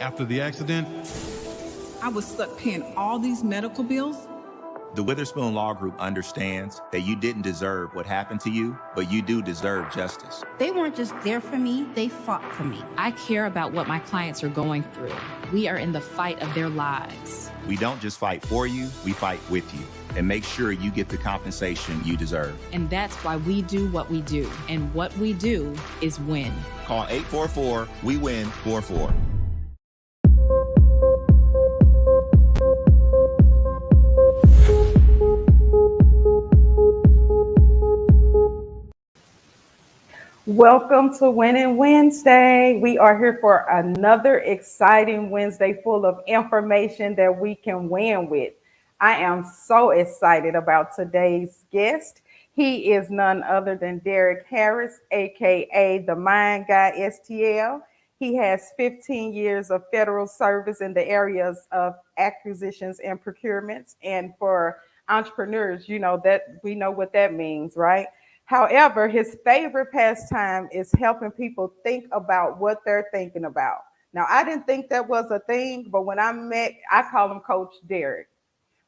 After the accident, I was stuck paying all these medical bills. The Witherspoon Law Group understands that you didn't deserve what happened to you, but you do deserve justice. They weren't just there for me, they fought for me. I care about what my clients are going through. We are in the fight of their lives. We don't just fight for you, we fight with you and make sure you get the compensation you deserve. And that's why we do what we do. And what we do is win. Call 844-WE-WIN-44. Welcome to Winning Wednesday. We are here for another exciting Wednesday full of information that we can win with. I am so excited about today's guest. He is none other than Derrick Harris, aka the Mind Guy STL. He has 15 years of federal service in the areas of acquisitions and procurements. And for entrepreneurs, you know that we know what that means, right? However, his favorite pastime is helping people think about what they're thinking about. Now, I didn't think that was a thing, but when I call him Coach Derrick.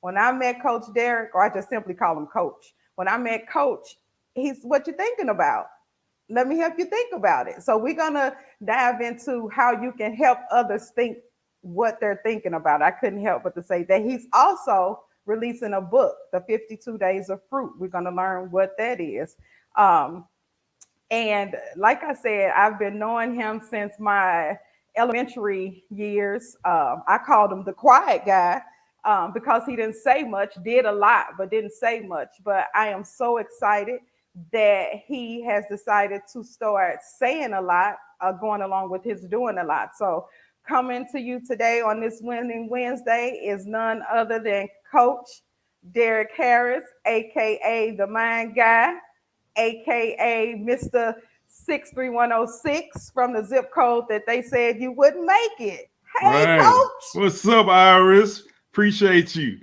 When I met Coach Derrick, or I just simply call him Coach. When I met Coach, he's what you thinking about. Let me help you think about it. So we're gonna dive into how you can help others think what they're thinking about. I couldn't help but to say that he's also releasing a book, The 52 Days of Fruit. We're going to learn what that is. And like I said, I've been knowing him since my elementary years. I called him the quiet guy because he didn't say much, did a lot, but didn't say much. But I am so excited that he has decided to start saying a lot, going along with his doing a lot. So coming to you today on this Winning Wednesday is none other than Coach Derrick Harris, aka the Mind Guy, aka Mr. 63106 from the zip code that they said you wouldn't make it. Hey, right. Coach. What's up, Iris? Appreciate you.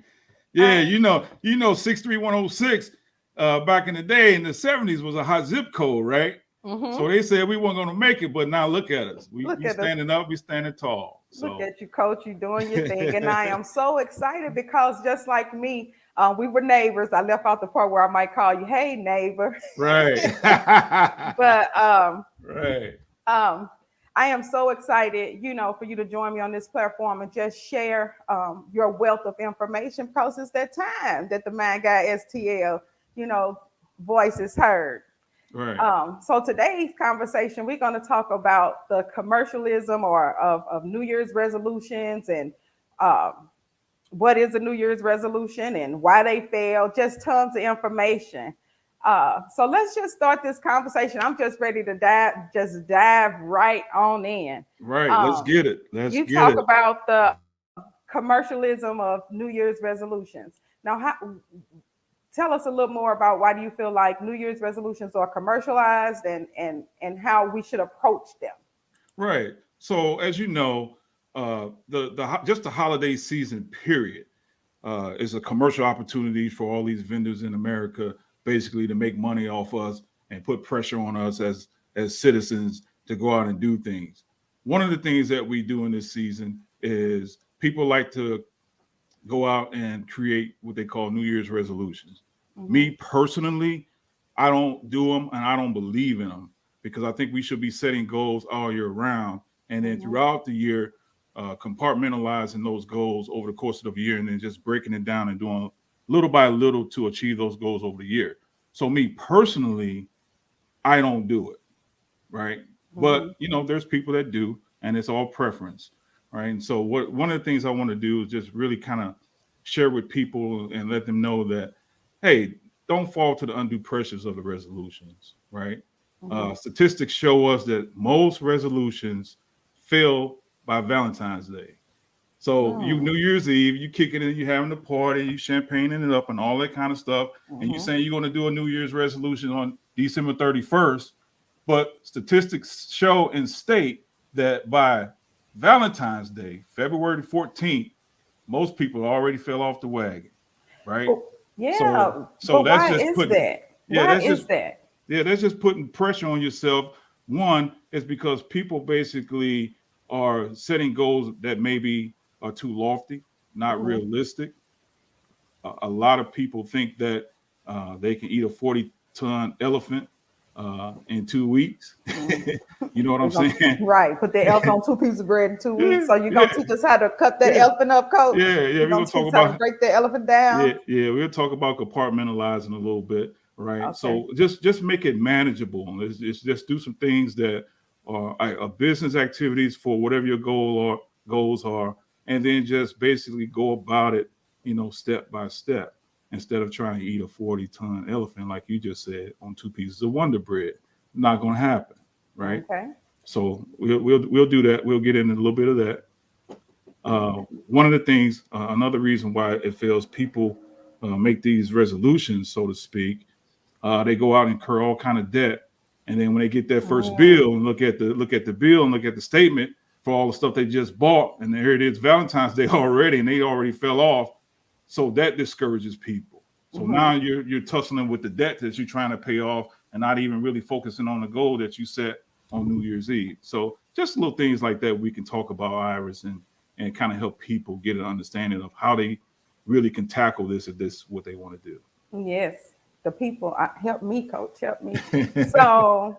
Yeah, you know 63106 back in the day in the 70s was a hot zip code, right? Mm-hmm. So they said we weren't going to make it, but now look at us. We standing up, we standing tall. So. Look at you, Coach. You doing your thing. And I am so excited because just like me, we were neighbors. I left out the part where I might call you, hey, neighbor. Right. But right. I am so excited, for you to join me on this platform and just share your wealth of information because it's that time that the Mind Guy STL, voice is heard. Right. So today's conversation, we're going to talk about the commercialism of New Year's resolutions and what is a New Year's resolution and why they fail, just tons of information. So let's just start this conversation. I'm just ready to dive right on in. Right. Let's get it. You talk about the commercialism of New Year's resolutions. Now, tell us a little more about why do you feel like New Year's resolutions are commercialized and how we should approach them. Right. So as you know, just the holiday season period is a commercial opportunity for all these vendors in America, basically to make money off us and put pressure on us as citizens to go out and do things. One of the things that we do in this season is people like to go out and create what they call New Year's resolutions. Mm-hmm. Me personally, I don't do them and I don't believe in them because I think we should be setting goals all year round. And then throughout the year, compartmentalizing those goals over the course of the year and then just breaking it down and doing little by little to achieve those goals over the year. So me personally, I don't do it. Right. Mm-hmm. But, there's people that do, and it's all preference. Right. And so one of the things I want to do is just really kind of share with people and let them know that, hey, don't fall to the undue pressures of the resolutions, right? Mm-hmm. Statistics show us that most resolutions fail by Valentine's Day. So you New Year's Eve, you kick it in, you having a party, you champagning it up and all that kind of stuff. Mm-hmm. And you're saying you're going to do a New Year's resolution on December 31st. But statistics show and state that by Valentine's Day, February 14th, most people already fell off the wagon, right? Oh, yeah. So that's just putting that. Yeah, that's just putting pressure on yourself. One is because people basically are setting goals that maybe are too lofty, not realistic. A lot of people think that they can eat a 40-ton elephant in 2 weeks. You know what I'm saying? Right. Put the elephant on 2 pieces of bread in 2 weeks. Yeah, So you're gonna teach us how to cut that yeah, elephant up, coach? yeah. You're We're gonna gonna teach talk us how to about break the elephant down? yeah. We'll talk about compartmentalizing a little bit, right? Okay. So just make it manageable. It's just do some things that are business activities for whatever your goals are, and then just basically go about it, step by step, instead of trying to eat a 40-ton elephant like you just said on 2 pieces of Wonder Bread. Not going to happen, right? Okay. So we'll do that. We'll get into a little bit of that. One of the things, another reason why it fails, people make these resolutions, so to speak. They go out and incur all kind of debt, and then when they get that first bill and look at the bill and look at the statement for all the stuff they just bought, and here it is, Valentine's Day already, and they already fell off. So that discourages people. So now you're tussling with the debt that you're trying to pay off, and not even really focusing on the goal that you set on New Year's Eve. So just little things like that we can talk about, Iris, and kind of help people get an understanding of how they really can tackle this if this is what they want to do. Yes. The people help me, coach. Help me. So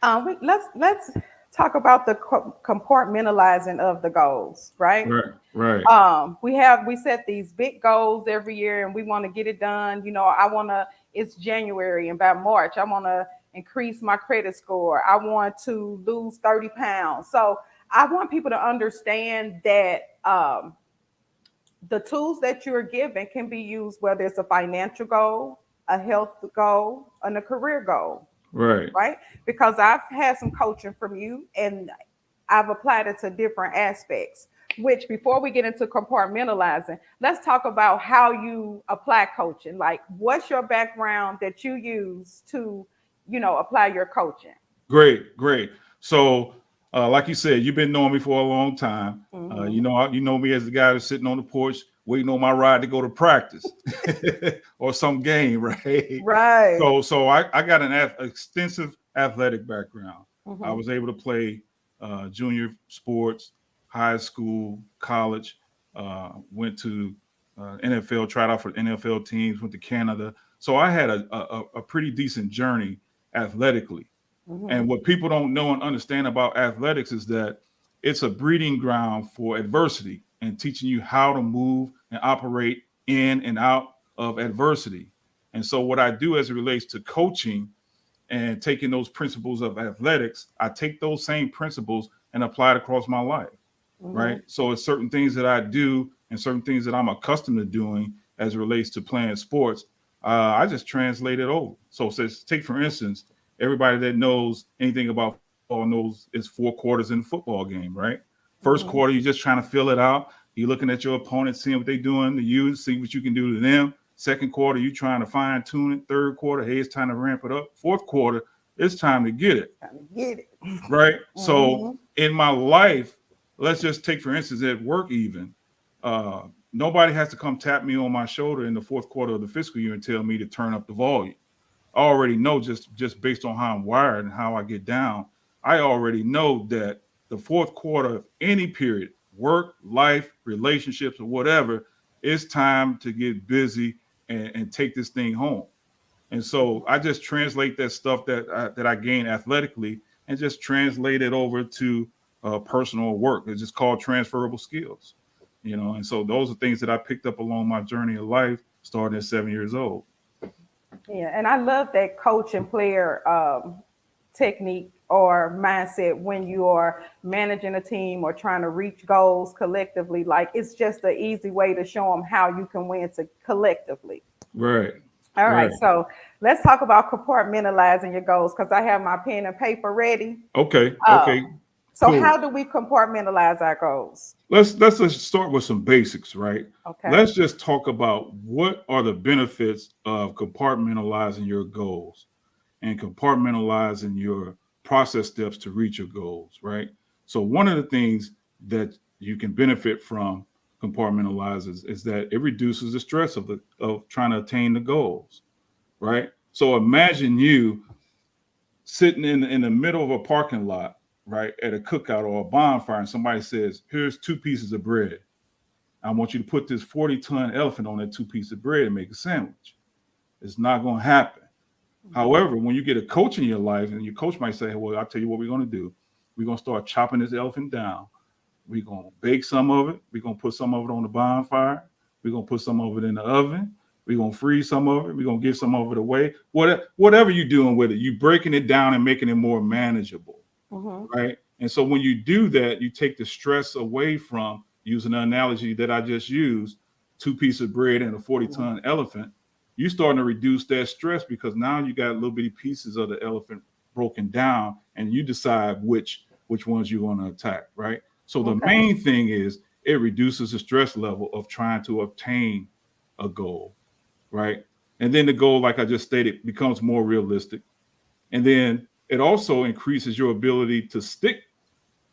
let's talk about the compartmentalizing of the goals, right? Right. We set these big goals every year, and we want to get it done. It's January, and by March, I want to increase my credit score. I want to lose 30 pounds. So I want people to understand that the tools that you're given can be used, whether it's a financial goal, a health goal, and a career goal. Right. Because I've had some coaching from you, and I've applied it to different aspects. Which, before we get into compartmentalizing, let's talk about how you apply coaching. Like, what's your background that you use to, apply your coaching? Great. So, like you said, you've been knowing me for a long time. You know me as the guy that's sitting on the porch waiting on my ride to go to practice or some game, right? Right. So I got an extensive athletic background. I was able to play junior sports, high school, college, went to NFL, tried out for NFL teams, went to Canada. So I had a pretty decent journey athletically. And what people don't know and understand about athletics is that it's a breeding ground for adversity and teaching you how to move and operate in and out of adversity. And so what I do as it relates to coaching and taking those principles of athletics, I take those same principles and apply it across my life, right? So it's certain things that I do and certain things that I'm accustomed to doing as it relates to playing sports. I just translate it over. So take, for instance, everybody that knows anything about football knows it's 4 quarters in a football game, right? First quarter, you're just trying to fill it out. You're looking at your opponent, seeing what they're doing to you, see what you can do to them. Second quarter, you're trying to fine tune it. Third quarter, hey, it's time to ramp it up. Fourth quarter, it's time to get it. Right? So in my life, let's just take, for instance, at work even, nobody has to come tap me on my shoulder in the fourth quarter of the fiscal year and tell me to turn up the volume. I already know, just based on how I'm wired and how I get down, I already know that the fourth quarter of any period, work, life, relationships, or whatever, it's time to get busy and take this thing home. And so I just translate that stuff that I gain athletically and just translate it over to personal work. It's just called transferable skills, And so those are things that I picked up along my journey of life, starting at 7 years old. Yeah, and I love that coach and player technique or mindset when you are managing a team or trying to reach goals collectively. Like, it's just an easy way to show them how you can win collectively. Right. All right. So let's talk about compartmentalizing your goals, because I have my pen and paper ready. Okay. So cool. How do we compartmentalize our goals? Let's just start with some basics, right? Okay. Let's just talk about what are the benefits of compartmentalizing your goals and compartmentalizing your process steps to reach your goals, right? So one of the things that you can benefit from compartmentalizes is that it reduces the stress of trying to attain the goals, right? So imagine you sitting in the middle of a parking lot right, at a cookout or a bonfire, and somebody says, here's 2 pieces of bread. I want you to put this 40-ton elephant on that 2 pieces of bread and make a sandwich. It's not going to happen. However, when you get a coach in your life, and your coach might say, well, I'll tell you what we're going to do. We're going to start chopping this elephant down. We're going to bake some of it. We're going to put some of it on the bonfire. We're going to put some of it in the oven. We're going to freeze some of it. We're going to give some of it away. Whatever you're doing with it, you're breaking it down and making it more manageable, right? And so when you do that, you take the stress away from, using the analogy that I just used, 2 pieces of bread and a 40-ton elephant. You're starting to reduce that stress because now you got little bitty pieces of the elephant broken down, and you decide which ones you want to attack, right? So the main thing is it reduces the stress level of trying to obtain a goal, right? And then the goal, like I just stated, becomes more realistic. And then it also increases your ability to stick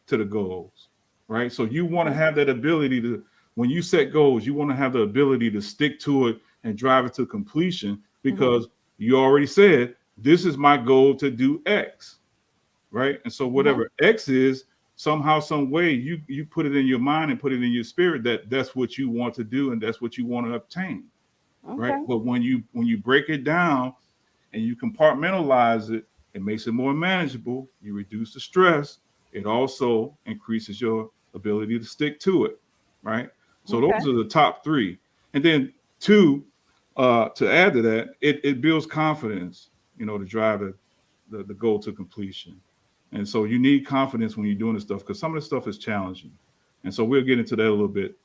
to the goals, right? So you want to have that ability to, when you set goals, you want to have the ability to stick to it and drive it to completion, because you already said, this is my goal to do X, right? And so whatever X is, somehow, some way, you put it in your mind and put it in your spirit that that's what you want to do and that's what you want to obtain, right? But when you break it down and you compartmentalize it, it makes it more manageable. You reduce the stress. It also increases your ability to stick to it, right? So those are the top 3. And then 2, to add to that, it builds confidence, to drive the goal to completion. And so you need confidence when you're doing this stuff, because some of the stuff is challenging. And so we'll get into that a little bit,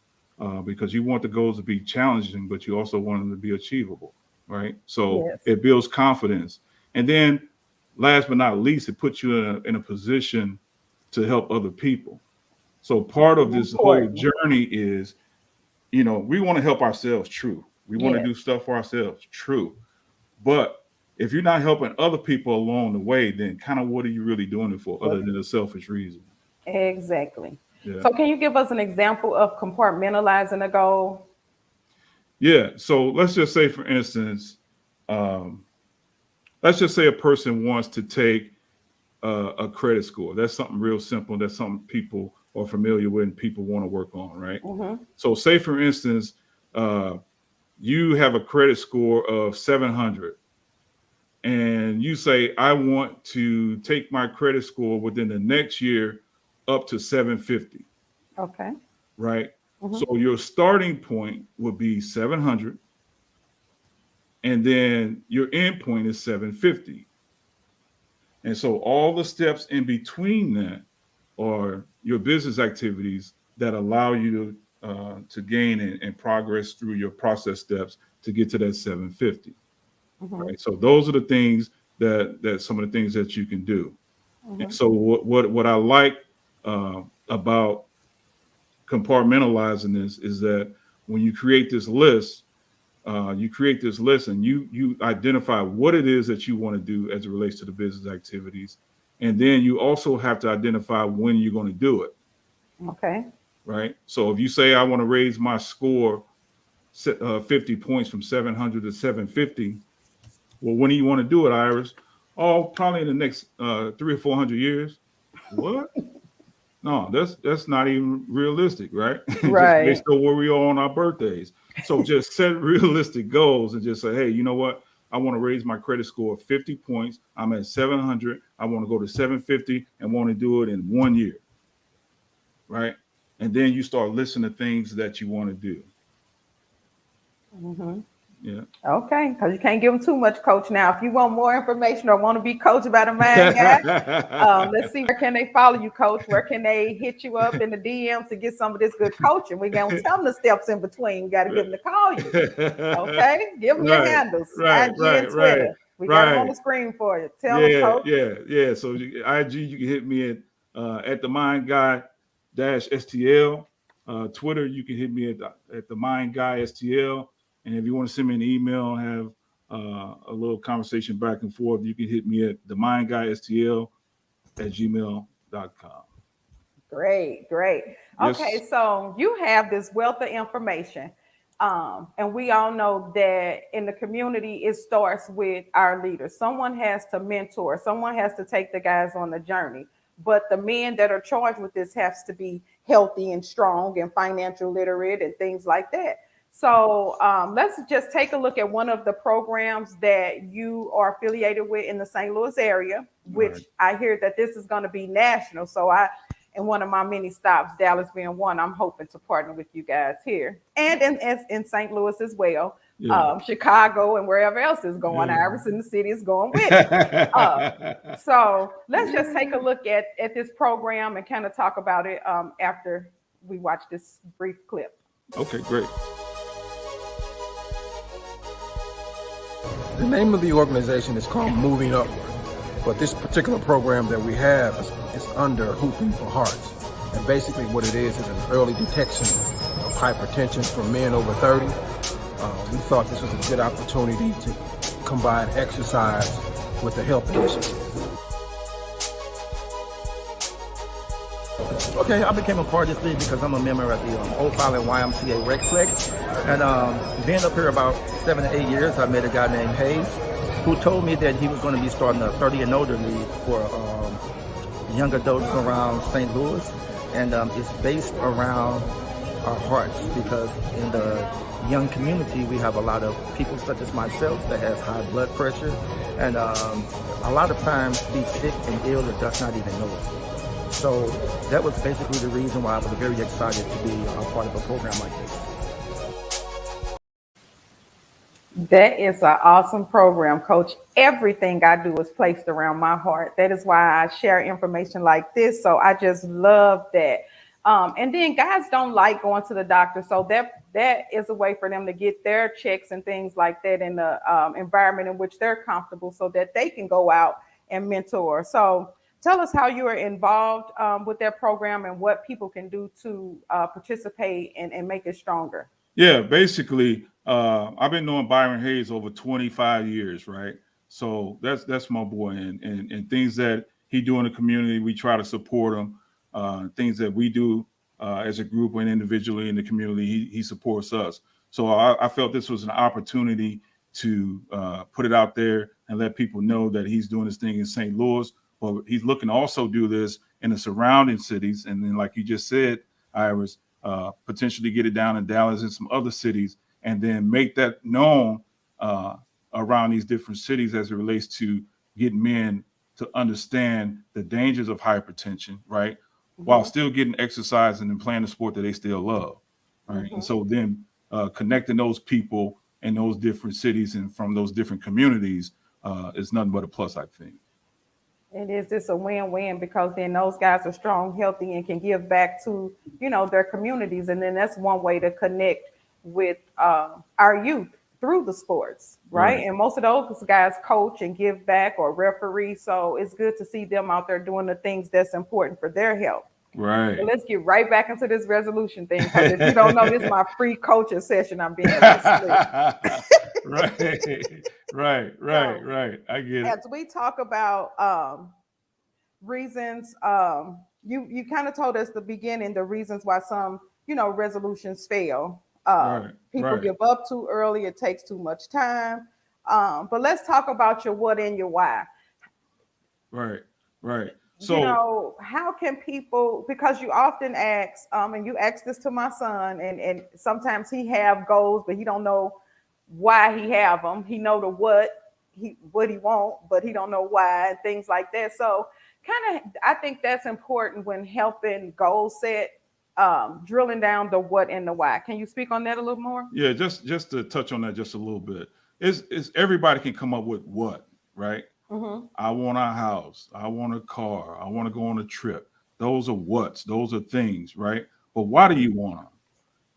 because you want the goals to be challenging, but you also want them to be achievable, right? So it builds confidence. And then last but not least, it puts you in a position to help other people. So part of this whole journey is, we want to help ourselves, true. We want to do stuff for ourselves, true. But if you're not helping other people along the way, then kind of what are you really doing it for, other than a selfish reason? Exactly. Yeah. So can you give us an example of compartmentalizing a goal? Yeah. So let's just say, for instance, let's just say a person wants to take a credit score. That's something real simple. That's something people are familiar with and people want to work on, right? So say, for instance, you have a credit score of 700. And you say, I want to take my credit score within the next year up to 750. Okay. Right. So your starting point would be 700. And then your end point is 750. And so all the steps in between that are your business activities that allow you to gain and progress through your process steps to get to that 750. Right. So those are the things that some of the things that you can do. And so what I like about compartmentalizing this is that when you create this list, and you identify what it is that you want to do as it relates to the business activities. And then you also have to identify when you're going to do it. Okay. Right. So if you say, I want to raise my score 50 points from 700 to 750, well, when do you want to do it, Iris? Oh, probably in the next 300 or 400 years. What? No, that's not even realistic, right? Right. Just based on where we are on our birthdays. So just set realistic goals and just say, hey, you know what? I want to raise my credit score 50 points. I'm at 700. I want to go to 750 and want to do it in 1 year, right? And then you start listing the things that you want to do. Yeah. Okay, because you can't give them too much, Coach. Now, if you want more information or want to be coached by the Mind Guy, let's see, where can they follow you, Coach? Where can they hit you up in the DMs to get some of this good coaching? We're going to tell them the steps in between. We got to get them to call you. Okay, give them your handles, IG and Twitter. We got them on the screen for you. Tell them, Coach. Yeah. So IG, you can hit me at the Mind Guy -STL. Twitter, you can hit me at the Mind Guy STL. And if you want to send me an email and have a little conversation back and forth, you can hit me at themindguystl@gmail.com. Great. Yes. Okay, so you have this wealth of information. And we all know that in the community, it starts with our leaders. Someone has to mentor. Someone has to take the guys on the journey. but the men that are charged with this has to be healthy and strong and financial literate and things like that. So let's just take a look at one of the programs that you are affiliated with in the St. Louis area, which Right. I hear that this is going to be national. So in one of my many stops, Dallas being one, I'm hoping to partner with you guys here and in St. Louis as well. Yeah. Chicago and wherever else is going. Yeah. Iverson, the city is going with it. So let's just take a look at this program and kind of talk about it after we watch this brief clip. Okay, great. The name of the organization is called Moving Upward, but this particular program that we have is under Hooping for Hearts. And basically what it is an early detection of hypertension for men over 30. We thought this was a good opportunity to combine exercise with the health initiative. Okay, I became a part of this league because I'm a member at the Old File YMCA Rexplex. And being up here about 7 to 8 years, I met a guy named Hayes who told me that he was going to be starting a 30 and older league for young adults around St. Louis. And it's based around our hearts because in the young community, we have a lot of people such as myself that has high blood pressure. And a lot of times be sick and ill that does not even know it. So that was basically the reason why I was very excited to be a part of a program like this. That is an awesome program, Coach. Everything I do is placed around my heart. That is why I share information like this. So I just love that. And then guys don't like going to the doctor. So that is a way for them to get their checks and things like that in the environment in which they're comfortable so that they can go out and mentor. So tell us how you are involved with that program and what people can do to participate and make it stronger. Yeah, basically, I've been knowing Byron Hayes over 25 years, right? So that's my boy, and things that he do in the community, we try to support him. Things that we do as a group and individually in the community, he supports us. So I felt this was an opportunity to put it out there and let people know that he's doing this thing in St. Louis. But he's looking to also do this in the surrounding cities. And then, like you just said, Iris, potentially get it down in Dallas and some other cities, and then make that known around these different cities as it relates to getting men to understand the dangers of hypertension, right? Mm-hmm. While still getting exercise and then playing the sport that they still love, right? Mm-hmm. And so then connecting those people in those different cities and from those different communities is nothing but a plus, I think. It is. It's a win-win because then those guys are strong, healthy, and can give back to, their communities. And then that's one way to connect with our youth through the sports, right? And most of those guys coach and give back or referee. So it's good to see them out there doing the things that's important for their health. Right. So let's get right back into this resolution thing. Because if you don't know, this is my free coaching session. I'm being Right. I get it. As we talk about reasons, you kind of told us at the beginning the reasons why some, resolutions fail. People give up too early. It takes too much time. But let's talk about your what and your why. Right. So, how can people, because you often ask, and you ask this to my son, and sometimes he have goals, but he don't know why he have them. He know the what he want, but he don't know why, and things like that. So I think that's important when helping goal set, drilling down the what and the why. Can you speak on that a little more? Yeah, just to touch on that just a little bit. Is everybody can come up with what, right? Mm-hmm. I want a house. I want a car. I want to go on a trip. Those are what's. Those are things, right? But why do you want them?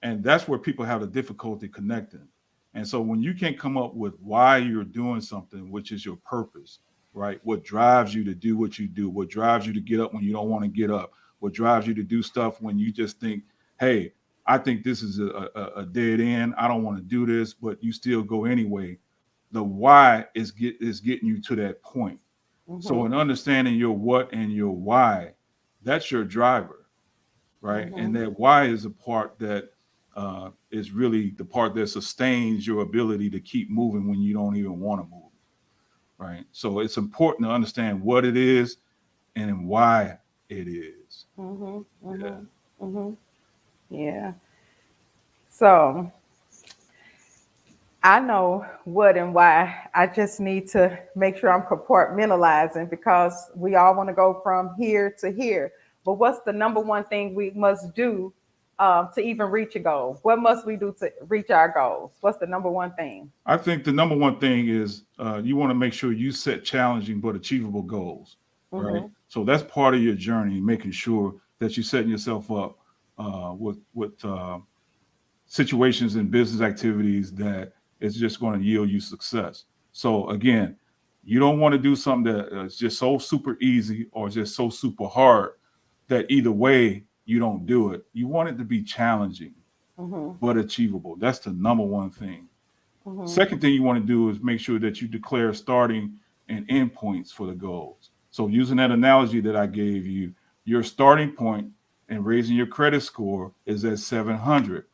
And that's where people have the difficulty connecting. And so when you can't come up with why you're doing something, which is your purpose, right? What drives you to do what you do? What drives you to get up when you don't want to get up? What drives you to do stuff when you just think, hey, I think this is a dead end. I don't want to do this, but you still go anyway. The why is getting you to that point. Mm-hmm. So in understanding your what and your why, that's your driver, right? Mm-hmm. And that why is a part that is really the part that sustains your ability to keep moving when you don't even want to move, right? So it's important to understand what it is and why it is. Yeah. So I know what and why. I just need to make sure I'm compartmentalizing because we all want to go from here to here. But what's the number one thing we must do to even reach a goal? What must we do to reach our goals? What's the number one thing? I think the number one thing is you want to make sure you set challenging but achievable goals, right? So that's part of your journey, making sure that you're setting yourself up with situations and business activities that is just going to yield you success. So again, you don't want to do something that is just so super easy or just so super hard that either way you don't do it. You want it to be challenging but achievable. That's the number one thing. Second thing you want to do is make sure that you declare starting and end points for the goals. So using that analogy that I gave you, your starting point and raising your credit score is at 700.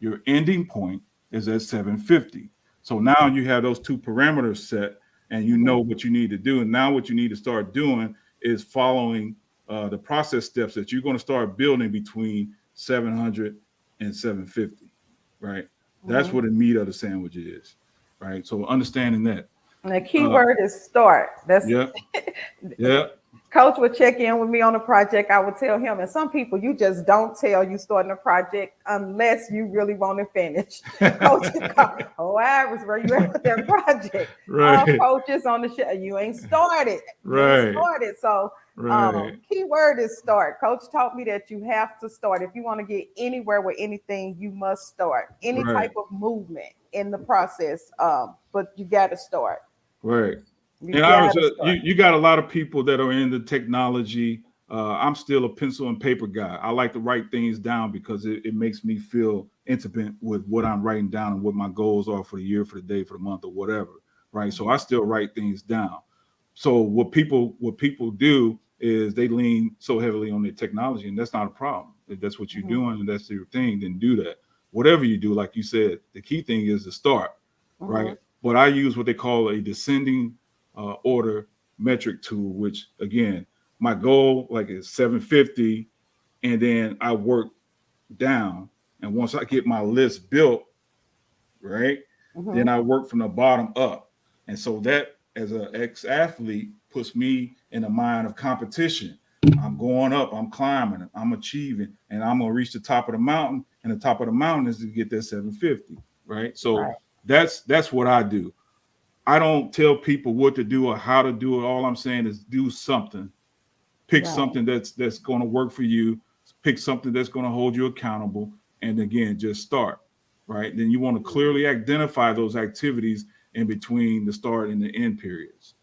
Your ending point is at 750. So now you have those two parameters set and you know what you need to do. And now what you need to start doing is following the process steps that you're going to start building between 700 and 750, right? That's what the meat of the sandwich is, right? So understanding that. And the key word is start. That's yeah. Coach would check in with me on a project. I would tell him, and some people you just don't tell you starting a project unless you really want to finish. Coach, Iris, where you at with that project? Right. Coaches on the show, you ain't started. Right. So Right. key word is start. Coach taught me that you have to start. If you want to get anywhere with anything, you must start. Any type of movement in the process, but you got to start. Right. And Iris, you got a lot of people that are in the technology. I'm still a pencil and paper guy. I like to write things down because it makes me feel intimate with what I'm writing down and what my goals are for the year, for the day, for the month, or whatever. Right. So I still write things down. So what people do is they lean so heavily on their technology, and that's not a problem. If that's what you're doing and that's your thing, then do that. Whatever you do, like you said, the key thing is to start. Right. But I use what they call a descending order metric tool, which again, my goal like is 750, and then I work down. And once I get my list built, right, then I work from the bottom up. And so that, as an ex-athlete, puts me in a mind of competition. I'm going up, I'm climbing, I'm achieving, and I'm gonna reach the top of the mountain. And the top of the mountain is to get that 750, right? So that's what I do. I don't tell people what to do or how to do it. All I'm saying is do something. Pick something that's going to work for you. Pick something that's going to hold you accountable. And again, just start, right? Then you want to clearly identify those activities in between the start and the end periods,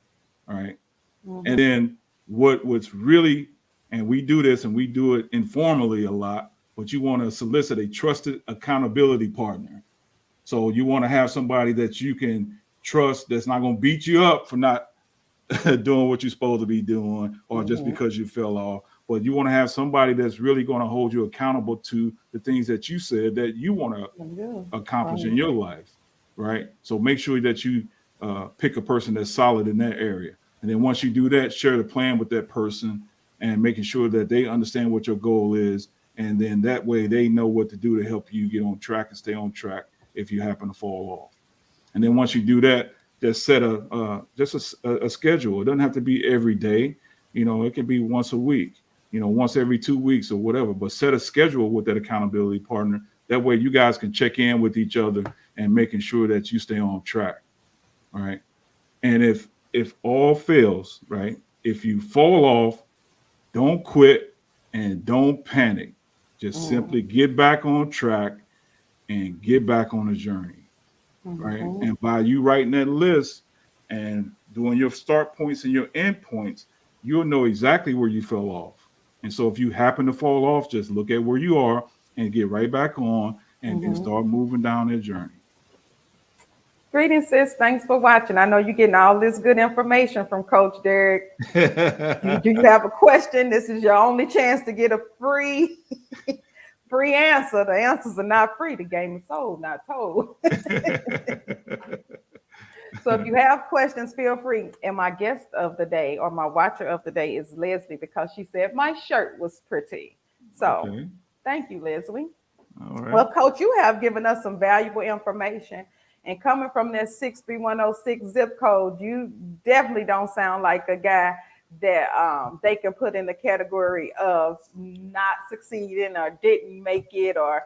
all right? And then what's really, and we do this and we do it informally a lot, but you want to solicit a trusted accountability partner. So you want to have somebody that you can trust that's not going to beat you up for not doing what you're supposed to be doing or just because you fell off. But you want to have somebody that's really going to hold you accountable to the things that you said that you want to accomplish in your life, right? So make sure that you pick a person that's solid in that area. And then once you do that, share the plan with that person and making sure that they understand what your goal is. And then that way they know what to do to help you get on track and stay on track if you happen to fall off. And then once you do that, just set a schedule. It doesn't have to be every day. You know, it can be once a week, you know, once every 2 weeks or whatever, but set a schedule with that accountability partner. That way you guys can check in with each other and making sure that you stay on track. All right. And if all fails, right, if you fall off, don't quit and don't panic. Just simply get back on track and get back on the journey. Right. And by you writing that list and doing your start points and your end points, you'll know exactly where you fell off. And so if you happen to fall off, just look at where you are and get right back on and start moving down that journey. Greetings, sis. Thanks for watching. I know you're getting all this good information from Coach Derrick. You have a question, this is your only chance to get a free answer. The answers are not free. The game is sold, not told. So if you have questions, feel free. And my guest of the day or my watcher of the day is Leslie, because she said my shirt was pretty. So Okay. thank you, Leslie. All right. Well, Coach, you have given us some valuable information. And coming from that 63106 zip code, you definitely don't sound like a guy that they can put in the category of not succeeding or didn't make it, or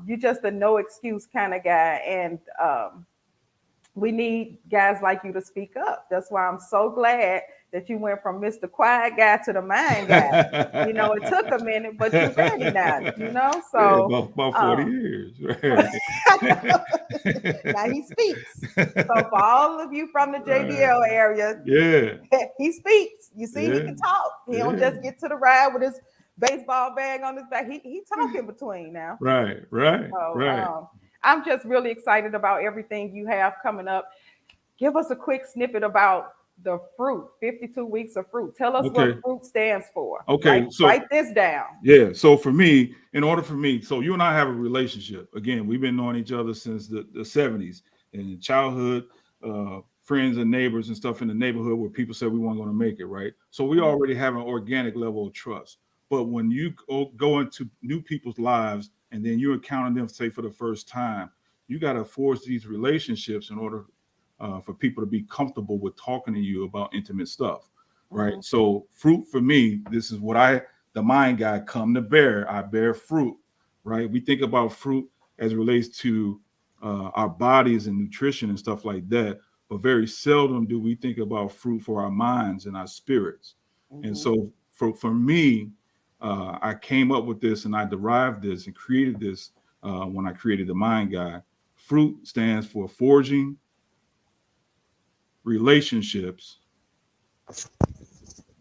you're just a no excuse kind of guy. And we need guys like you to speak up. That's why I'm so glad that you went from Mr. Quiet Guy to the Mind Guy. You know, it took a minute, but you're ready now, you know? So yeah, about 40 years. Right. now he speaks. So for all of you from the JBL area, Yeah. he speaks. You see, he Yeah. can talk. He don't just get to the ride with his baseball bag on his back. He talk in between now. Right. So, I'm just really excited about everything you have coming up. Give us a quick snippet about the fruit, 52 weeks of fruit. Tell us what fruit stands for. Okay, so write this down. Yeah, so for me, in order for me, so you and I have a relationship. Again, we've been knowing each other since the 70s, and childhood, friends and neighbors and stuff in the neighborhood where people said we weren't going to make it, right? So we already have an organic level of trust. But when you go into new people's lives and then you encounter them, say, for the first time, you got to forge these relationships in order for people to be comfortable with talking to you about intimate stuff, right? So fruit for me, this is what the Mind Guy, come to bear. I bear fruit, right? We think about fruit as it relates to our bodies and nutrition and stuff like that, but very seldom do we think about fruit for our minds and our spirits. And so for me, I came up with this and I derived this and created this when I created the Mind Guy. Fruit stands for forging relationships,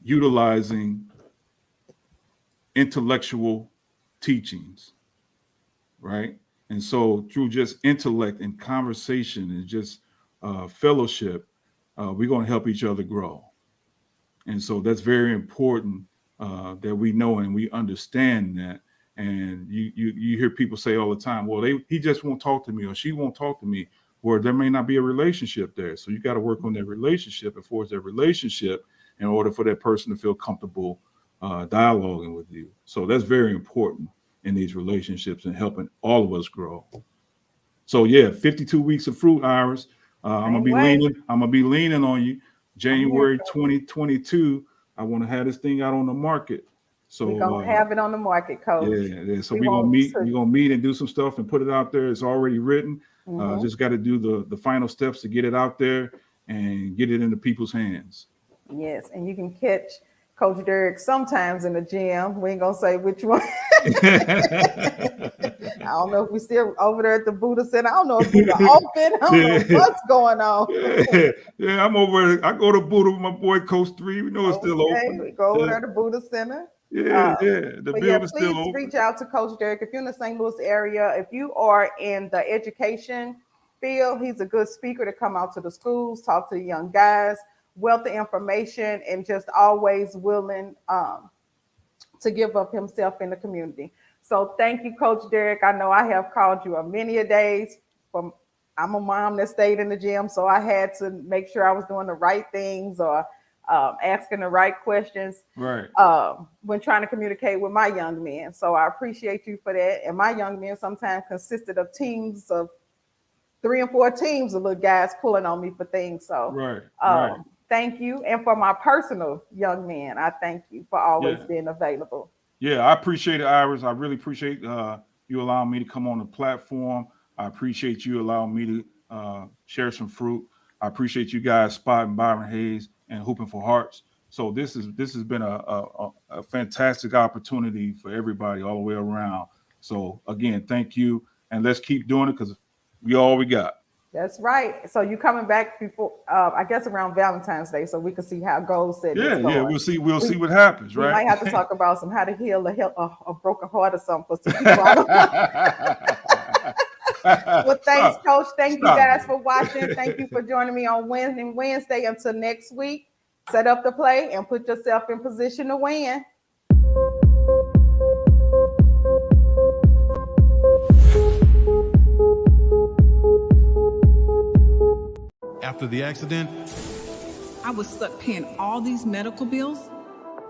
utilizing intellectual teachings, right? And so through just intellect and conversation and just fellowship, we're going to help each other grow. And so that's very important that we know and we understand that. And you hear people say all the time, well, he just won't talk to me or she won't talk to me, or there may not be a relationship there. So you got to work on that relationship and forge that relationship in order for that person to feel comfortable dialoguing with you. So that's very important in these relationships and helping all of us grow. So yeah, 52 weeks of fruit, Iris. I'm gonna be leaning on you. January 2022. I want to have this thing out on the market. So we're gonna have it on the market, Coach. Yeah. So we're gonna meet. We're gonna meet and do some stuff and put it out there. It's already written. Just got to do the final steps to get it out there and get it into people's hands. Yes, and you can catch Coach Derrick sometimes in the gym. We ain't gonna say which one. I don't know if we still over there at the Buddha Center. I don't know if Buddha open. I don't know what's going on. Yeah, I'm over there. I go to Buddha with my boy Coach 3. We know it's still open. We go over there to Buddha Center. The building's still open. Please reach out to Coach Derrick if you're in the St. Louis area. If you are in the education field, he's a good speaker to come out to the schools, talk to the young guys, wealth of information, and just always willing to give up himself in the community. So thank you, Coach Derrick. I know I have called you many a days. I'm a mom that stayed in the gym, so I had to make sure I was doing the right things or asking the right questions when trying to communicate with my young men. So I appreciate you for that. And my young men sometimes consisted of teams of 3 and 4 teams of little guys pulling on me for things. So thank you. And for my personal young men, I thank you for always being available. Yeah, I appreciate it, Iris. I really appreciate you allowing me to come on the platform. I appreciate you allowing me to share some fruit. I appreciate you guys spotting Byron Hayes and Hooping for Hearts. So this has been a fantastic opportunity for everybody all the way around. So again, thank you, and let's keep doing it because we all we got. That's right. So you coming back before, I guess around Valentine's Day, so we can see how goal setting is going. Yeah, we'll see what happens, right? We might have to talk about how to heal a broken heart or something for some people. Well, thanks, Coach. Thank you guys for watching. Thank you for joining me on Wednesday. Until next week, set up the play and put yourself in position to win. After the accident, I was stuck paying all these medical bills.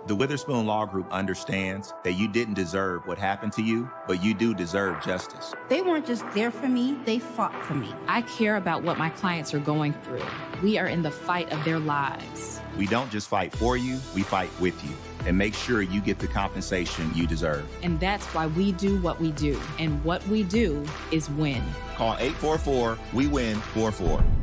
The Witherspoon Law Group understands that you didn't deserve what happened to you, but you do deserve justice. They weren't just there for me, they fought for me. I care about what my clients are going through. We are in the fight of their lives. We don't just fight for you, we fight with you and make sure you get the compensation you deserve. And that's why we do what we do. And what we do is win. Call 844-WE-WIN-44.